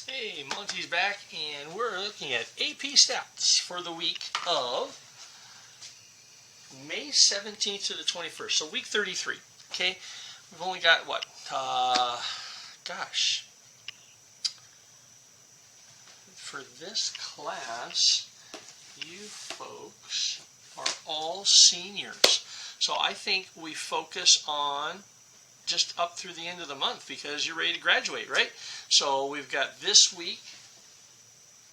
Hey, Monty's back, and we're looking at AP Stats for the week of May 17th to the 21st, so week 33, okay? We've only got, what, for this class, you folks are all seniors. So I think we focus on just up through the end of the month because you're ready to graduate, right? So we've got this week,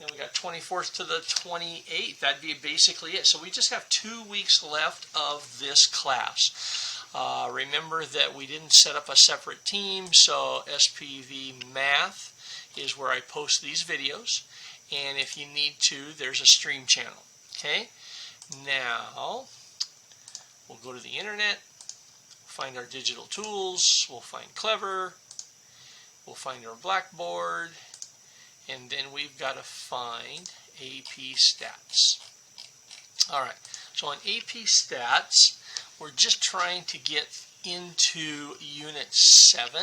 and we got 24th to the 28th. That'd be basically it. So we just have 2 weeks left of this class. Remember that we didn't set up a separate team, so SPV Math is where I post these videos. And if you need to, there's a stream channel. Okay? Now, we'll go to the internet, find our digital tools, we'll find Clever, we'll find our Blackboard, and then we've got to find AP Stats. Alright, so on AP Stats, we're just trying to get into Unit 7.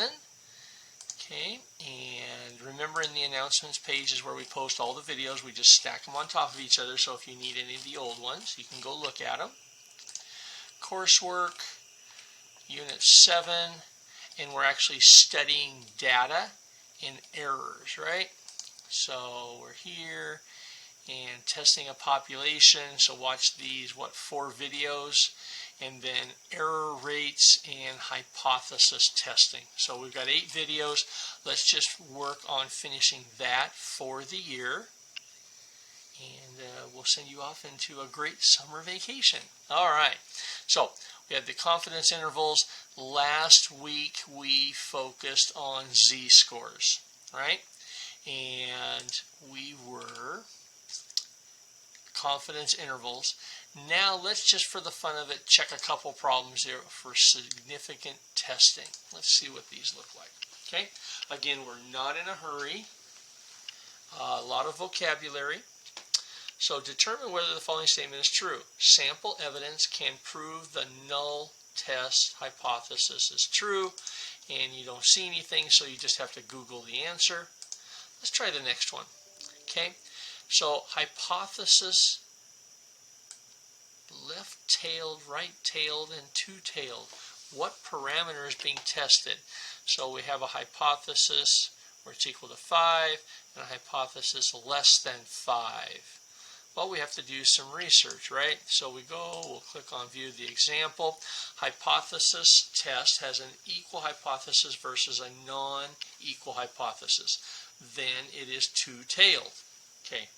Okay, and remember in the announcements page is where we post all the videos. We just stack them on top of each other, so if you need any of the old ones, you can go look at them. Coursework, Unit 7, and we're actually studying data and errors, right? So we're here and testing a population, so watch these, 4 videos, and then error rates and hypothesis testing. So we've got 8 videos. Let's just work on finishing that for the year, and we'll send you off into a great summer vacation. All right, so we had the confidence intervals. Last week we focused on z-scores, right? And we were confidence intervals. Now let's just, for the fun of it, check a couple problems here for significant testing. Let's see what these look like. Okay, again, we're not in a hurry. A lot of vocabulary. So determine whether the following statement is true. Sample evidence can prove the null test hypothesis is true, and you don't see anything, so you just have to Google the answer. Let's try the next one. Okay, so hypothesis, left-tailed, right-tailed, and two-tailed. What parameter is being tested? So we have a hypothesis where it's equal to 5 and a hypothesis less than 5. Well, we have to do some research, right? So we'll click on View the Example. Hypothesis test has an equal hypothesis versus a non-equal hypothesis. Then it is two-tailed. Okay,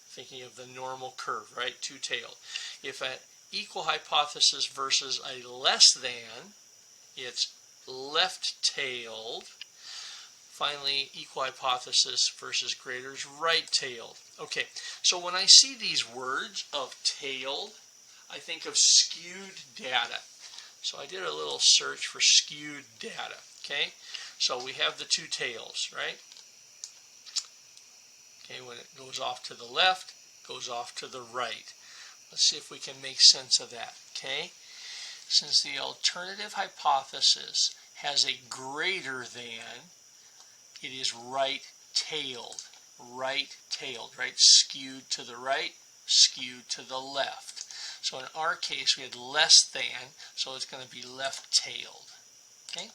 thinking of the normal curve, right? Two-tailed. If an equal hypothesis versus a less than, it's left-tailed. Finally, equal hypothesis versus greater is right-tailed. Okay, so when I see these words of tailed, I think of skewed data. So I did a little search for skewed data. Okay, so we have the two tails, right? Okay, when it goes off to the left, goes off to the right. Let's see if we can make sense of that. Okay, since the alternative hypothesis has a greater than, it is right-tailed, right? Skewed to the right, skewed to the left. So in our case, we had less than, so it's going to be left-tailed. Okay?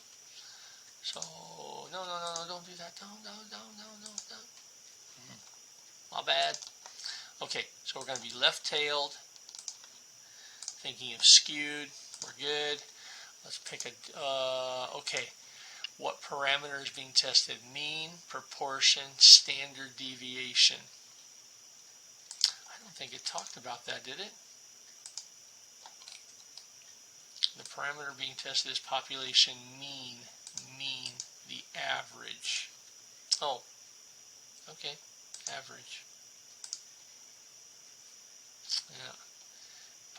So, no, don't do that. No. My bad. Okay, so we're going to be left-tailed. Thinking of skewed, we're good. Let's pick a, okay. What parameter is being tested? Mean, proportion, standard deviation. I don't think it talked about that, did it? The parameter being tested is population mean, the average. Oh, okay, average. Yeah,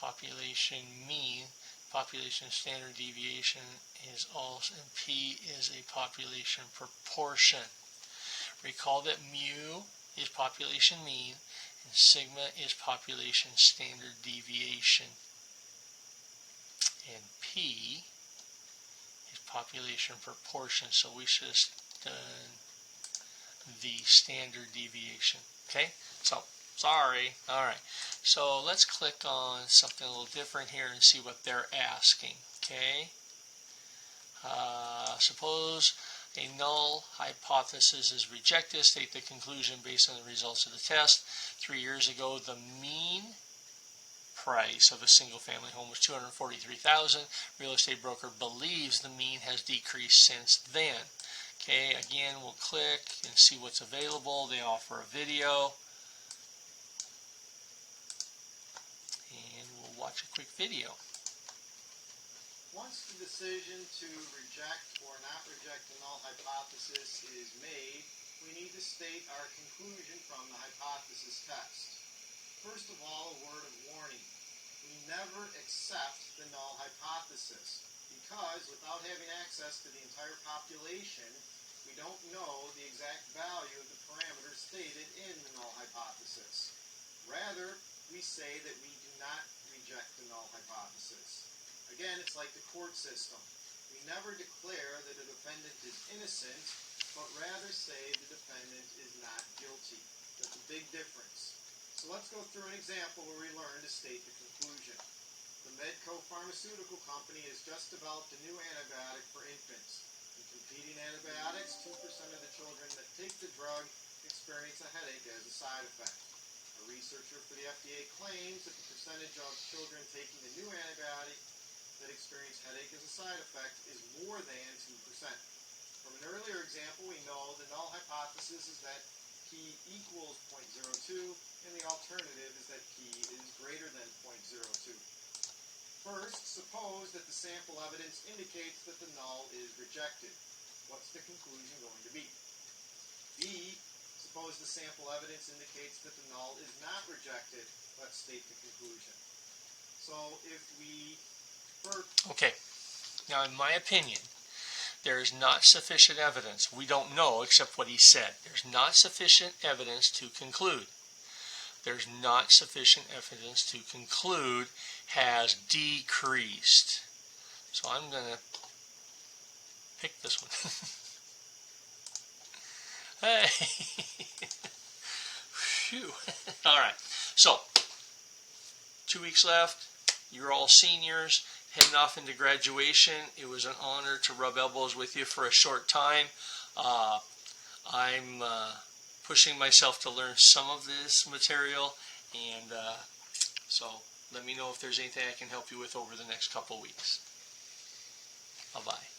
population mean. Population standard deviation is also, and P is a population proportion. Recall that mu is population mean and sigma is population standard deviation. And P is population proportion. So we should have done the standard deviation. Okay, so sorry. All right, so let's click on something a little different here and see what they're asking. Okay, suppose a null hypothesis is rejected. State the conclusion based on the results of the test. 3 years ago, the mean price of a single-family home was $243,000. Real estate broker believes the mean has decreased since then. Okay, again, we'll click and see what's available. They offer a video, and we'll watch a quick video. Once the decision to reject or not reject the null hypothesis is made, we need to state our conclusion from the hypothesis test. First of all, a word of warning. We never accept the null hypothesis because without having access to the entire population, we don't know the exact value of the parameters stated in the null hypothesis. Rather, we say that we do not reject the null hypothesis. Again, it's like the court system. We never declare that a defendant is innocent, but rather say the defendant is not guilty. That's a big difference. So let's go through an example where we learn to state the conclusion. The Medco Pharmaceutical Company has just developed a new antibiotic for infants. In competing antibiotics, 2% of the children that take the drug experience a headache as a side effect. A researcher for the FDA claims that the percentage of children taking the new antibiotic that experience headache as a side effect is more than 2%. From an earlier example, we know the null hypothesis is that p equals 0.02, and the alternative is that p is greater than 0.02. First, suppose that the sample evidence indicates that the null is rejected. What's the conclusion going to be? B, suppose the sample evidence indicates that the null is not rejected. Let's state the conclusion. So if we Okay, now in my opinion, there is not sufficient evidence. We don't know except what he said. There's not sufficient evidence to conclude. There's not sufficient evidence to conclude has decreased. So I'm going to pick this one. Hey! Phew. All right, so 2 weeks left. You're all seniors, heading off into graduation. It was an honor to rub elbows with you for a short time. I'm pushing myself to learn some of this material, and so let me know if there's anything I can help you with over the next couple weeks. Bye-bye.